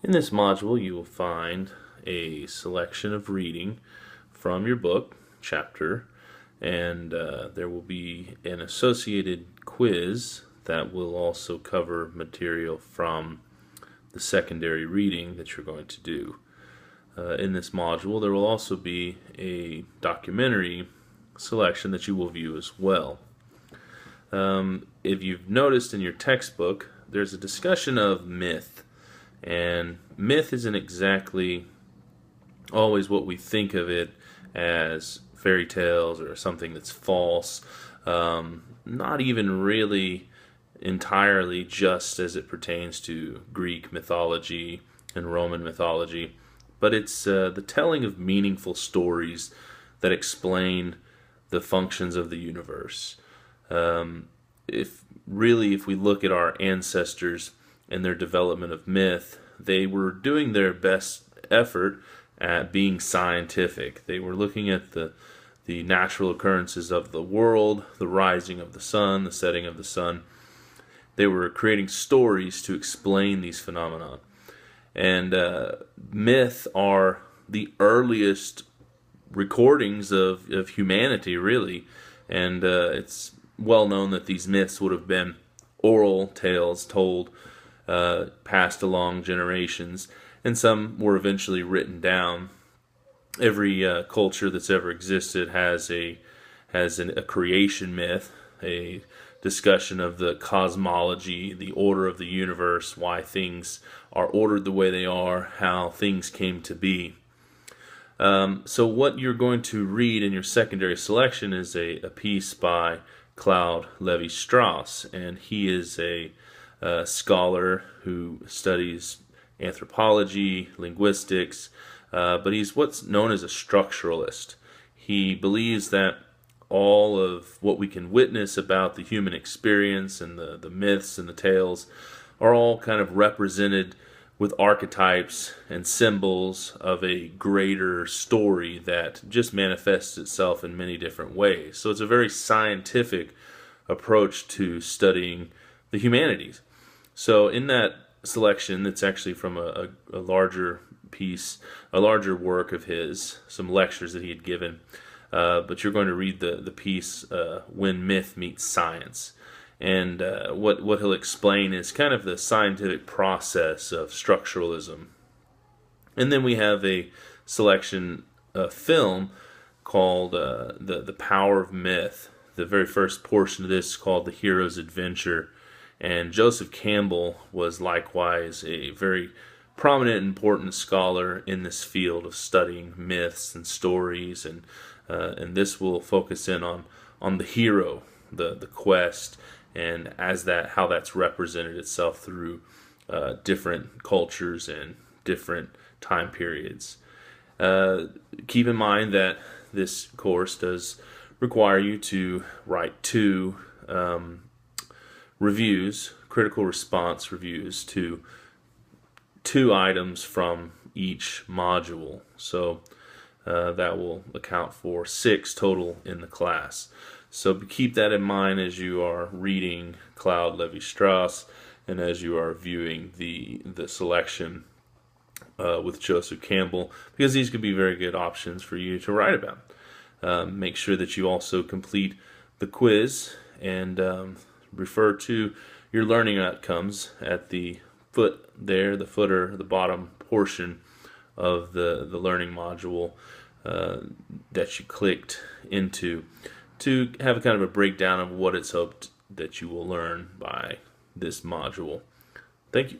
In this module, you will find a selection of reading from your book, chapter, and there will be an associated quiz that will also cover material from the secondary reading that you're going to do. In this module, there will also be a documentary selection that you will view as well. If you've noticed in your textbook, there's a discussion of myth. And myth isn't exactly always what we think of it as fairy tales or something that's false. Not even really entirely just as it pertains to Greek mythology and Roman mythology, but it's the telling of meaningful stories that explain the functions of the universe. If we look at our ancestors and their development of myth, they were doing their best effort at being scientific. They were looking at the natural occurrences of the world, the rising of the sun, the setting of the sun. They were creating stories to explain these phenomena. And myth are the earliest recordings of humanity, really. And it's well known that these myths would have been oral tales told, passed along generations, and some were eventually written down. Every culture that's ever existed has a creation myth, a discussion of the cosmology, the order of the universe, why things are ordered the way they are, how things came to be. So what you're going to read in your secondary selection is a piece by Claude Lévi-Strauss, and he is a scholar who studies anthropology, linguistics, but he's what's known as a structuralist. He believes that all of what we can witness about the human experience and the myths and the tales are all kind of represented with archetypes and symbols of a greater story that just manifests itself in many different ways. So it's a very scientific approach to studying the humanities. So in that selection, it's actually from a larger piece, a larger work of his, some lectures that he had given. But you're going to read the piece, When Myth Meets Science. And what he'll explain is kind of the scientific process of structuralism. And then we have a selection, film called The Power of Myth. The very first portion of this is called The Hero's Adventure. And Joseph Campbell was likewise a very prominent and important scholar in this field of studying myths and stories, and this will focus in on the hero, the quest, and how that's represented itself through different cultures and different time periods. Keep in mind that this course does require you to write two reviews, critical response reviews, to two items from each module. So that will account for 6 total in the class. So keep that in mind as you are reading Claude Lévi-Strauss and as you are viewing the selection with Joseph Campbell, because these could be very good options for you to write about. Make sure that you also complete the quiz and refer to your learning outcomes at the foot there, the footer, the bottom portion of the learning module that you clicked into, to have a kind of a breakdown of what it's hoped that you will learn by this module. Thank you.